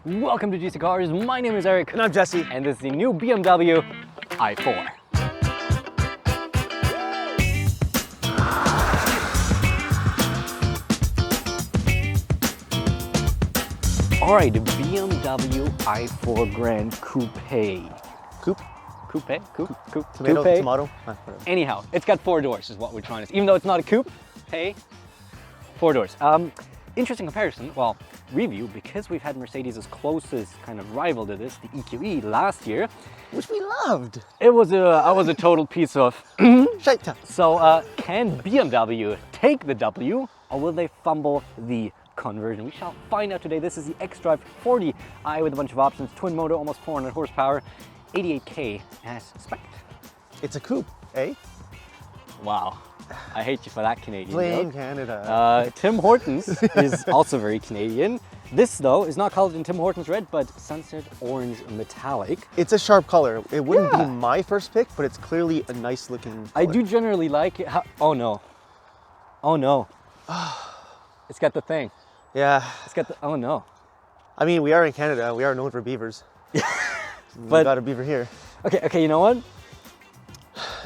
Welcome to GC Cars. My name is Eric. And I'm Jesse. And this is the new BMW i4. All right, the BMW i4 Grand Coupe. Tomato. Anyhow, it's got 4 doors is what we're trying to say. Even though it's not a coupe, hey, 4 doors. Interesting comparison, well, review, because we've had Mercedes' closest kind of rival to this, the EQE, last year. Which we loved. It was a total piece of shite. So can BMW take the W, or will they fumble the conversion? We shall find out today. This is the xDrive 40i with a bunch of options, twin motor, almost 400 horsepower, 88k as spec. It's a coupe, eh? Wow. I hate you for that Canadian Blame joke. Canada. Tim Hortons is also very Canadian. This though is not colored in Tim Hortons red, but Sunset Orange Metallic. It's a sharp color. It wouldn't be my first pick, but it's clearly a nice looking color. I do generally like it. Oh no. Oh no. It's got the thing. Yeah. It's got the, oh no. I mean, we are in Canada. We are known for beavers. But we got a beaver here. Okay, you know what?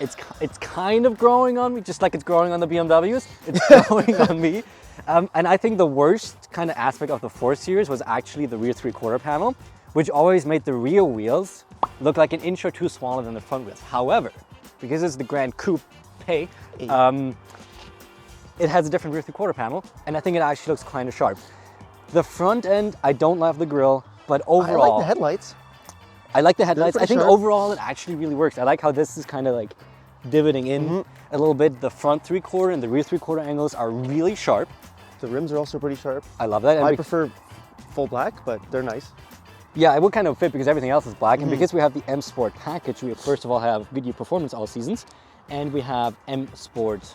It's kind of growing on me, just like it's growing on the BMWs. It's growing on me. And I think the worst kind of aspect of the 4 Series was actually the rear 3/4 panel, which always made the rear wheels look like an inch or two smaller than the front wheels. However, because it's the Grand Coupe, it has a different rear 3/4 panel, and I think it actually looks kind of sharp. The front end, I don't love the grille, but overall... I like the headlights. I like the headlights. I think sharp. overall it actually really works. I like how this is kind of like divoting in a little bit. The front 3/4 and the rear 3/4 angles are really sharp. The rims are also pretty sharp. I love that. And I prefer full black, but they're nice. Yeah, it would kind of fit because everything else is black. And because we have the M Sport package, we first of all have Goodyear Performance all seasons, and we have M Sport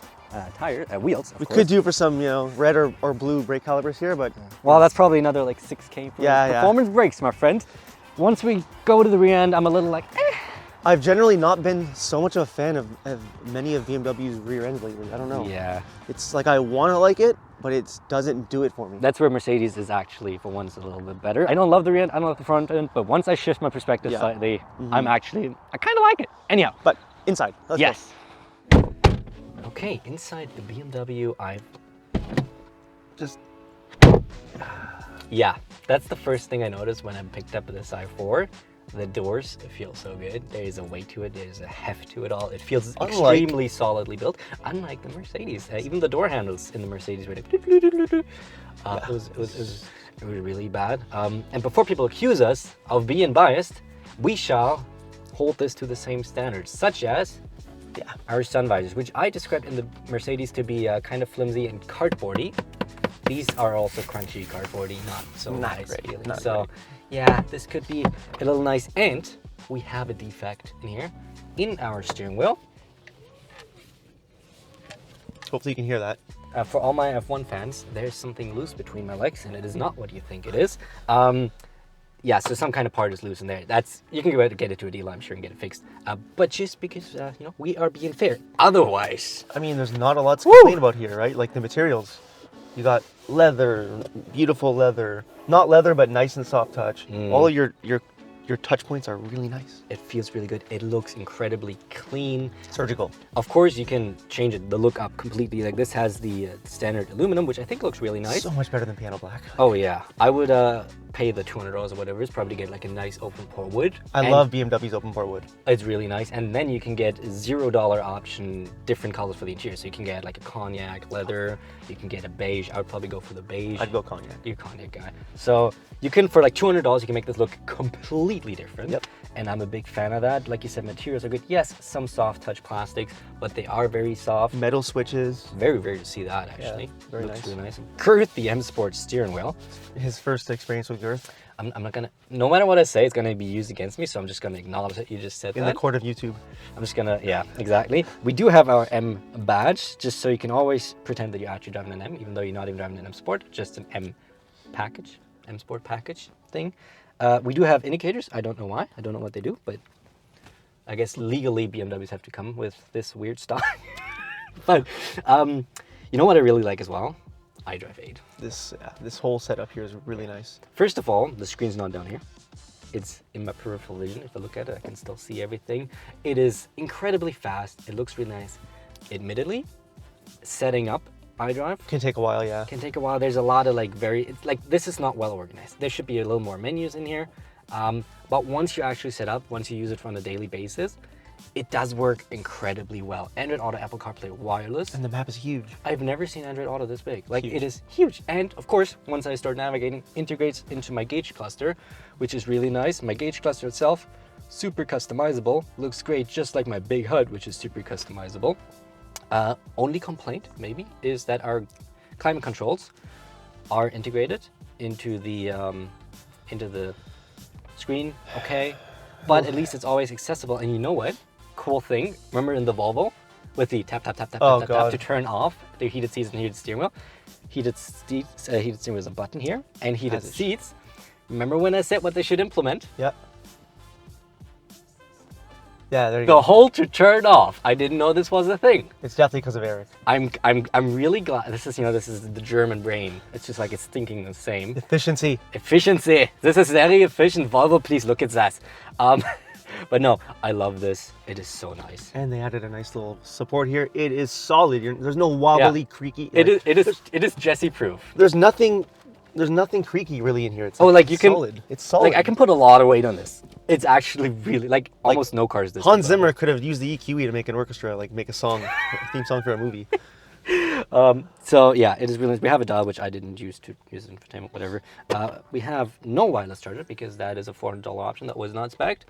wheels. We could do for some, red or blue brake calipers here, but well, that's probably another like 6K for performance brakes, my friend. Once we go to the rear end, I'm a little like, I've generally not been so much of a fan of many of BMW's rear ends lately. I don't know. Yeah. It's like I want to like it, but it doesn't do it for me. That's where Mercedes is actually, for once, a little bit better. I don't love the rear end, I don't love the front end, but once I shift my perspective slightly, I kind of like it. Anyhow. But inside, let's go. Okay, inside the BMW Yeah, that's the first thing I noticed when I picked up this i4. The doors feel so good. There is a weight to it. There's a heft to it all. It feels extremely solidly built. Unlike the Mercedes, even the door handles in the Mercedes were like, it was really bad. And before people accuse us of being biased, we shall hold this to the same standards, such as our sun visors, which I described in the Mercedes to be kind of flimsy and cardboardy. These are also crunchy, cardboardy, not so nice feeling. So yeah, this could be a little nice. And we have a defect in here in our steering wheel. Hopefully you can hear that. For all my F1 fans, there's something loose between my legs, and it is not what you think it is. Yeah, so some kind of part is loose in there. You can go out and get it to a dealer, I'm sure, and get it fixed. But just because we are being fair. Otherwise, I mean, there's not a lot to complain about here, right? Like the materials. You got leather, beautiful leather. Not leather, but nice and soft touch. All of your touch points are really nice. It feels really good. It looks incredibly clean. Surgical. Of course, you can change the look up completely. Like this has the standard aluminum, which I think looks really nice. So much better than piano black. Oh yeah, I would pay the $200 or whatever it's probably to get like a nice open pore wood. I love BMW's open pore wood. It's really nice, and then you can get $0 option, different colors for the interior. So you can get like a cognac leather, you can get a beige. I would probably go for the beige. I'd go cognac. You're a cognac guy. So you can, for like $200, you can make this look completely different. Yep. And I'm a big fan of that. Like you said, materials are good. Yes, some soft touch plastics, but they are very soft. Metal switches. Very rare to see that actually. Yeah, very Looks nice. really nice. Girth, the M Sport steering wheel. His first experience with girth. I'm not gonna, no matter what I say, it's gonna be used against me, so I'm just gonna acknowledge that you just said that. In the court of YouTube. I'm just gonna, yeah, exactly. We do have our M badge, just so you can always pretend that you're actually driving an M, even though you're not even driving an M Sport, just an M package, M Sport package thing. We do have indicators. I don't know why. I don't know what they do, but I guess legally BMWs have to come with this weird stuff. But you know what I really like as well? iDrive 8. This whole setup here is really nice. First of all, the screen's not down here. It's in my peripheral vision. If I look at it, I can still see everything. It is incredibly fast. It looks really nice. Admittedly, setting up iDrive Can take a while, yeah. can take a while. There's a lot of it's like this is not well organized. There should be a little more menus in here. But once you actually set up, once you use it on a daily basis, it does work incredibly well. Android Auto, Apple CarPlay wireless. And the map is huge. I've never seen Android Auto this big. Like, Huge. it is huge. And of course, once I start navigating, integrates into my gauge cluster, which is really nice. My gauge cluster itself, super customizable, looks great, just like my big HUD, which is super customizable. Only complaint, maybe, is that our climate controls are integrated into the screen, okay? But at least it's always accessible. And you know what? Cool thing. Remember in the Volvo with the tap, tap, tap, tap, Oh, tap, God. tap to turn off the heated seats and heated steering wheel. Heated steering wheel is a button here, and heated As it seats. Remember when I said what they should implement? Yeah. Yeah, there you The go. hold to turn off. I didn't know this was a thing. It's definitely because of Eric. I'm really glad. This is the German brain. It's just like it's thinking the same. Efficiency. Efficiency. This is very efficient. Volvo, please look at that. But no, I love this. It is so nice. And they added a nice little support here. It is solid. There's no wobbly, creaky. It is Jesse proof. There's nothing creaky really in here. It's you can solid. It's solid. Like I can put a lot of weight on this. It's actually really like almost no cars this Hans big. Zimmer could have used the EQE to make an orchestra, like make a song, a theme song for a movie. So yeah, it is really nice. We have a dial, which I didn't use to use infotainment, whatever. We have no wireless charger because that is a $400 option that was not spec'd.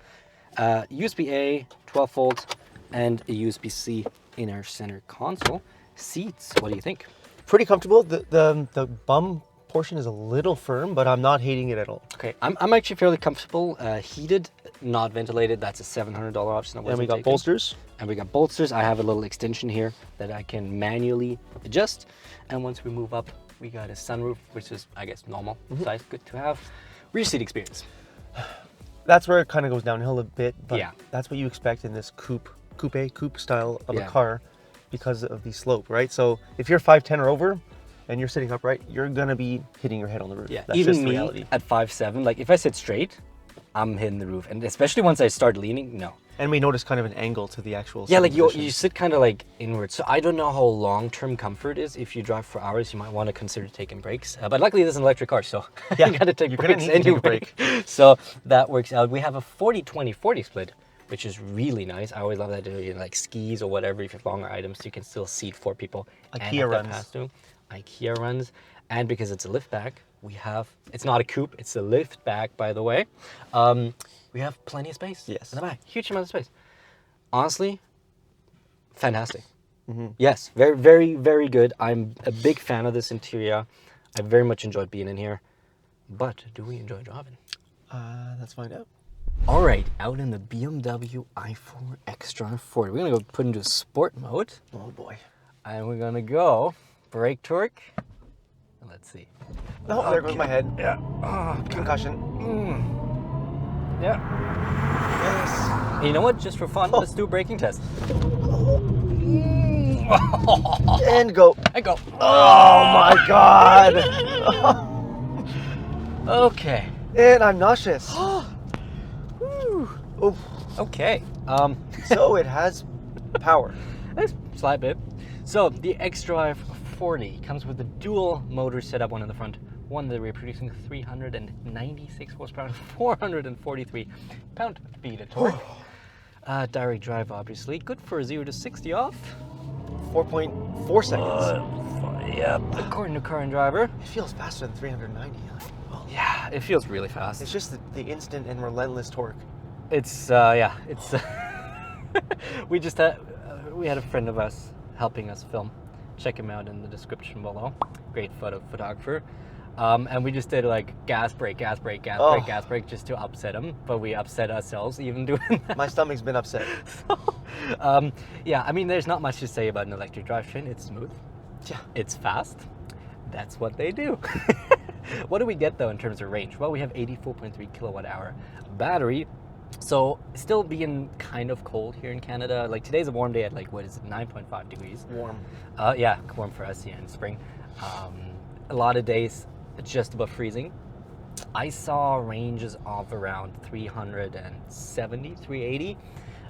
USB-A, 12 volts, and a USB-C in our center console. Seats, what do you think? Pretty comfortable. The bum portion is a little firm, but I'm not hating it at all. Okay, I'm actually fairly comfortable. Heated, not ventilated. That's a $700 option. And we got bolsters. And we got bolsters. I have a little extension here that I can manually adjust. And once we move up, we got a sunroof, which is, I guess, normal size. Good to have. Rear seat experience. That's where it kind of goes downhill a bit, but Yeah. that's what you expect in this coupe style of Yeah. a car because of the slope, right? So if you're 5'10" or over and you're sitting upright, you're gonna be hitting your head on the roof. Yeah, That's even just the me reality. at 5'7", like if I sit straight, I'm hitting the roof. And especially once I start leaning, no. And we notice kind of an angle to the actual Yeah, like position. you sit kind of like inward. So I don't know how long-term comfort is. If you drive for hours, you might want to consider taking breaks. But luckily, this is an electric car, so Yeah, you got to take you're gonna breaks need to anyway. take a break. So that works out. We have a 40-20-40 split, which is really nice. I always love that, like skis or whatever. If you have longer items, you can still seat 4 people. and IKEA have that runs. pass through. IKEA runs, and because it's a liftback, we have. It's not a coupe. It's a liftback, by the way. We have plenty of space. Yes. In the back, huge amount of space. Honestly, fantastic. Mm-hmm. Yes, very, very, very good. I'm a big fan of this interior. I very much enjoyed being in here. But do we enjoy driving? Let's find out. All right, out in the BMW i4 Extra 40. We're gonna go put into sport mode, Oh boy. and we're gonna go brake torque. Let's see. Oh, there goes my head. Yeah. Oh, Concussion. yeah. Yes. You know what? Just for fun, let's do a braking test. And go. I go. Oh my god. Okay. And I'm nauseous. Whew. Oh, Okay. so it has power. Nice slight bit. So the X-Drive 40 comes with a dual motor setup, one in the front, one in the rear, producing 396 horsepower and 443 pound-feet of torque. Direct drive, obviously. Good for 0 to 60 off. 4.4 seconds. Yep. According to Car and Driver. It feels faster than 390. Yeah, it feels really fast. It's just the instant and relentless torque. It's we just had we had a friend of us helping us film. Check him out in the description below. Great photographer. And we just did like gas brake, gas brake, gas brake, gas brake, just to upset him. But we upset ourselves even doing that. My stomach's been upset. So, yeah, I mean, there's not much to say about an electric drivetrain. It's smooth. Yeah. It's fast. That's what they do. What do we get though in terms of range? Well, we have 84.3 kilowatt hour battery. So still being kind of cold here in Canada. Like today's a warm day at like, what is it, 9.5 degrees. Warm. Yeah, warm for us here in spring. a lot of days just above freezing. I saw ranges of around 370, 380.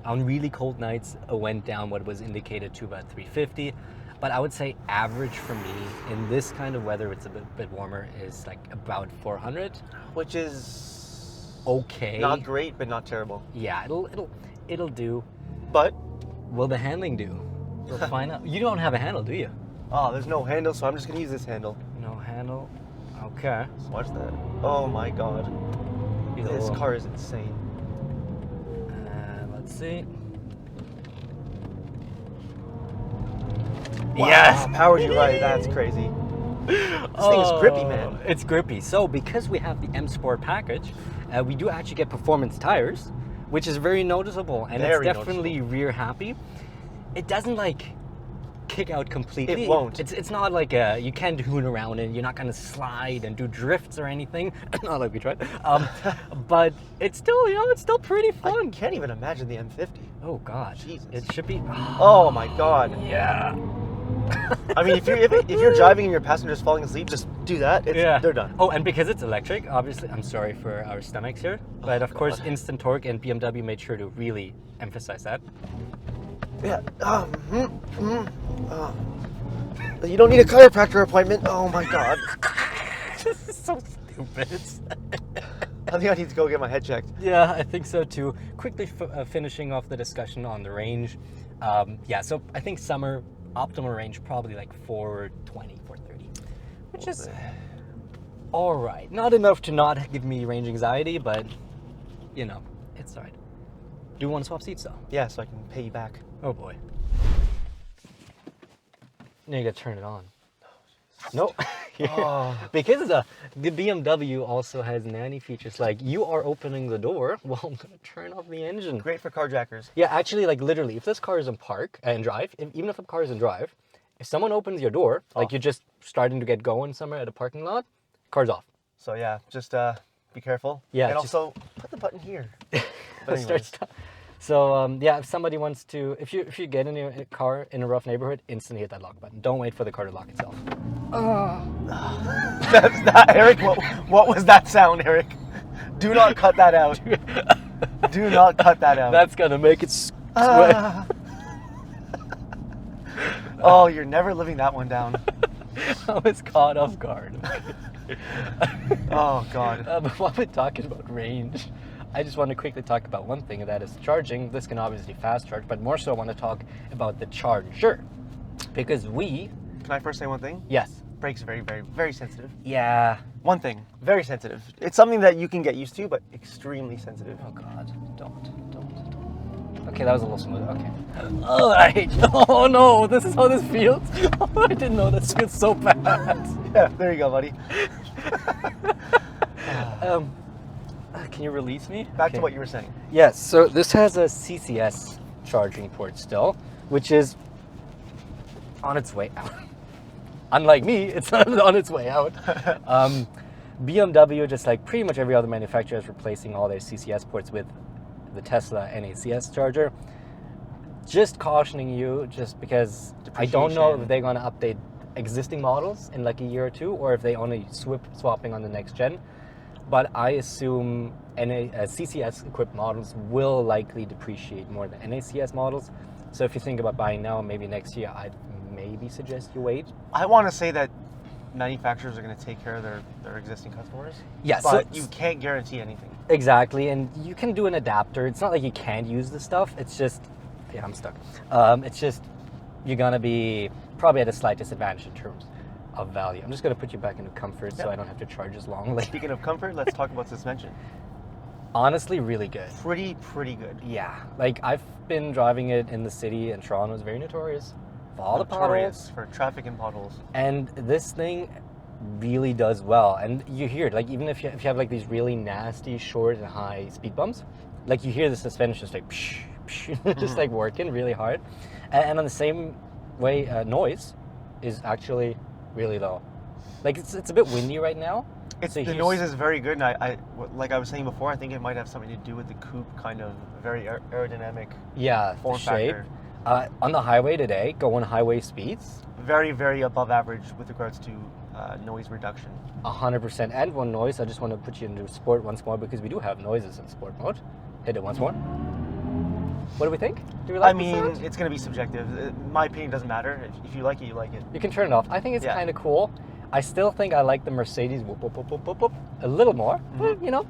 On really cold nights, it went down what was indicated to about 350. But I would say average for me in this kind of weather, it's a bit warmer, is like about 400. Which is okay. Not great, but not terrible. Yeah, it'll do. But will the handling do? We'll find out. You don't have a handle, do you? Oh, there's no handle, so I'm just gonna use this handle. No handle. Okay. Watch that. Oh my god. This car is insane. Let's see. Wow, yes! Powered you right. That's crazy. This thing is grippy, man. It's grippy. So because we have the M Sport package, we do actually get performance tires, which is very noticeable, and Very it's definitely rear happy. It doesn't like kick out completely. It won't. It's not like you can't hoon around and you're not gonna slide and do drifts or anything. Not like we tried. But it's still, it's still pretty fun. I can't even imagine the M50. Oh God. Jesus. It should be. Oh my God. Yeah. I mean, if you're driving and your passenger's falling asleep, just do that. They're done. Oh, and because it's electric, obviously, I'm sorry for our stomachs here, but of course, God. instant torque, and BMW made sure to really emphasize that. Yeah. You don't need a chiropractor appointment. Oh my God. This is so stupid. I think I need to go get my head checked. Yeah, I think so too. Quickly finishing off the discussion on the range. Yeah, so I think summer optimal range probably like 420, 430, which is all right. Not enough to not give me range anxiety, but it's all right. Do you want to swap seats though? Yeah, so I can pay you back. Oh boy. Now you gotta turn it on. No. Because the BMW also has nanny features, like you are opening the door, well, I'm gonna turn off the engine. Great for carjackers. Yeah, actually, like literally, if this car is in park and drive, even if the car is in drive, if someone opens your door, like you're just starting to get going somewhere at a parking lot, car's off. So yeah, just be careful. Yeah, and also put the button here. But So yeah, if somebody wants to, if you get in your car in a rough neighborhood, instantly hit that lock button. Don't wait for the car to lock itself. That's not Eric. What was that sound, Eric? Do not cut that out. Do not cut that out. That's gonna make it sweat. Oh, you're never living that one down. I was caught off guard. Oh God. But while we're talking about range, I just want to quickly talk about one thing, and that is charging. This can obviously fast charge, but more so I want to talk about the charger. Because Can I first say one thing? Yes. Brakes very, very, very sensitive. Yeah. One thing, very sensitive. It's something that you can get used to, but extremely sensitive. Oh God, don't. Okay, that was a little smooth. Okay. All right. Oh no, this is how this feels. Oh, I didn't know this feels so bad. Yeah, there you go, buddy. Can you release me? Back to what you were saying. Yes, so this has a CCS charging port still, which is on its way out. Unlike me, it's not on its way out. BMW, just like pretty much every other manufacturer, is replacing all their CCS ports with the Tesla NACS charger. Just cautioning you, just because I don't know if they're going to update existing models in like a year or two, or if they only swapping on the next gen. But I assume CCS equipped models will likely depreciate more than NACS models. So if you think about buying now, maybe next year, I'd maybe suggest you wait. I want to say that manufacturers are going to take care of their existing customers. Yes, but you can't guarantee anything. Exactly, and you can do an adapter. It's not like you can't use the stuff. It's just, yeah, I'm stuck. It's just you're gonna be probably at a slight disadvantage in terms of value. I'm just gonna put you back into comfort so I don't have to charge as long. Speaking of comfort, let's talk about suspension. Honestly, really good. Pretty good. Yeah, like I've been driving it in the city, and Toronto is very notorious for all the potholes, for traffic and potholes. And this thing really does well. And you hear it, like even if you have like these really nasty short and high speed bumps, like you hear the suspension just like psh, psh, just like working really hard. And on the same way, noise is actually really low. Like it's a bit windy right now. The noise is very good, and I like I was saying before, I think it might have something to do with the coupe kind of very aerodynamic form factor. On the highway today, going highway speeds, very above average with regards to noise reduction. 100%. And one noise, I just want to put you into sport once more because we do have noises in sport mode. Hit it once more. What do we think? Do we like the sound? It's going to be subjective. My opinion doesn't matter. If you like it, you like it. You can turn it off. I think it's kind of cool. I still think I like the Mercedes whoop, whoop, whoop, whoop, whoop, whoop, a little more. Mm-hmm. You know,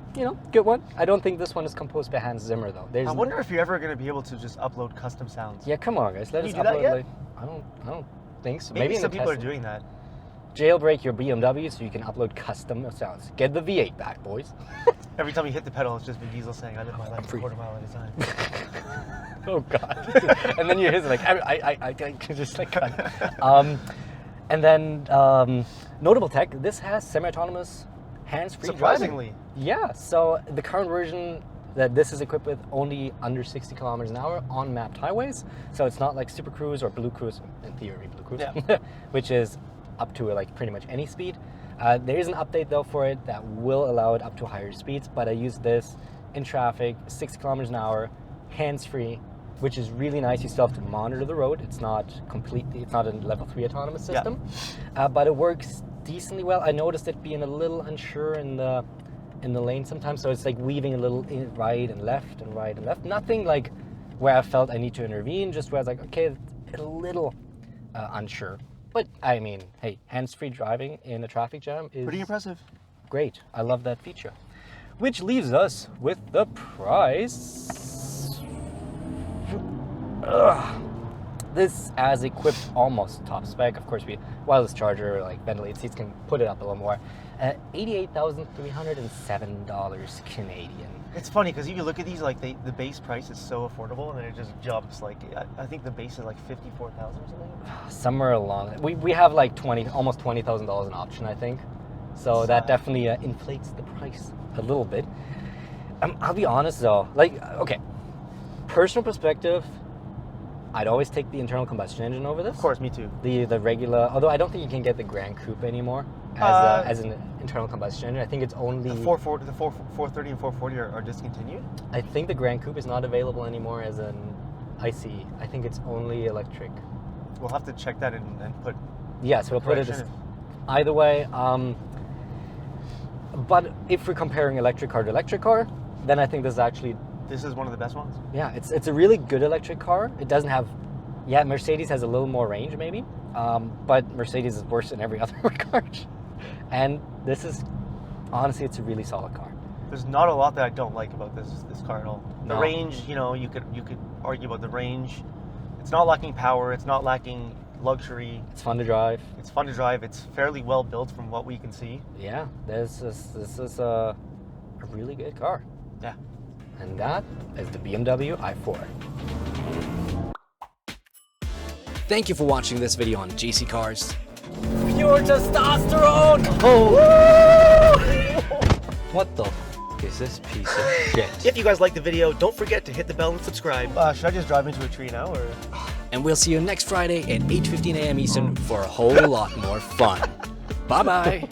good one. I don't think this one is composed by Hans Zimmer though. I wonder if you're ever going to be able to just upload custom sounds. Yeah, come on, guys. Let us upload. That yet? I don't think so. Maybe some people are doing that. Jailbreak your BMW so you can upload custom sounds. Get the V8 back, boys. Every time you hit the pedal, it's just Vin Diesel saying, "I live my life a quarter mile at a time." Oh God! And then you hear like, I just like, and then notable tech. This has semi-autonomous, hands-free Surprisingly. driving. Yeah. So the current version that this is equipped with only under 60 kilometers an hour on mapped highways. So it's not like Super Cruise or Blue Cruise, in theory, Blue Cruise, which is up to like pretty much any speed. There is an update though for it that will allow it up to higher speeds, but I use this in traffic, 60 kilometers an hour, hands-free, which is really nice. You still have to monitor the road. It's not a level 3 autonomous system, but it works decently well. I noticed it being a little unsure in the lane sometimes, so it's like weaving a little right and left and right and left. Nothing like where I felt I need to intervene, just where I was like, okay, it's a little unsure. But I mean, hey, hands-free driving in a traffic jam is pretty impressive. Great. I love that feature. Which leaves us with the price. This as equipped, almost top spec. Of course, wireless charger, like ventilated seats, can put it up a little more. $88,307 Canadian. It's funny because if you look at these, like the base price is so affordable, and then it just jumps. Like I think the base is like $54,000 or something. Somewhere along. We have like almost $20,000 in option, I think. So that definitely inflates the price a little bit. I'll be honest though, like, okay, personal perspective, I'd always take the internal combustion engine over this. Of course, me too. The regular, although I don't think you can get the Grand Coupe anymore as an internal combustion engine. I think it's only... The 430 and 440 are discontinued? I think the Grand Coupe is not available anymore as an ICE. I think it's only electric. We'll have to check that and put... Yes, we'll put it as... Either way, but if we're comparing electric car to electric car, then I think this is actually... This is one of the best ones? Yeah, it's a really good electric car. It doesn't have... Yeah, Mercedes has a little more range maybe, but Mercedes is worse in every other regard. And this is... Honestly, it's a really solid car. There's not a lot that I don't like about this car at all. The No. range, you know, you could argue about the range. It's not lacking power. It's not lacking luxury. It's fun to drive. It's fun to drive. It's fairly well built from what we can see. Yeah, this is a really good car. Yeah. And that is the BMW i4. Thank you for watching this video on JC Cars. Pure testosterone! Oh! What the is this piece of shit? If you guys liked the video, don't forget to hit the bell and subscribe. Should I just drive into a tree now, or? And we'll see you next Friday at 8:15 a.m. Eastern for a whole lot more fun. Bye-bye.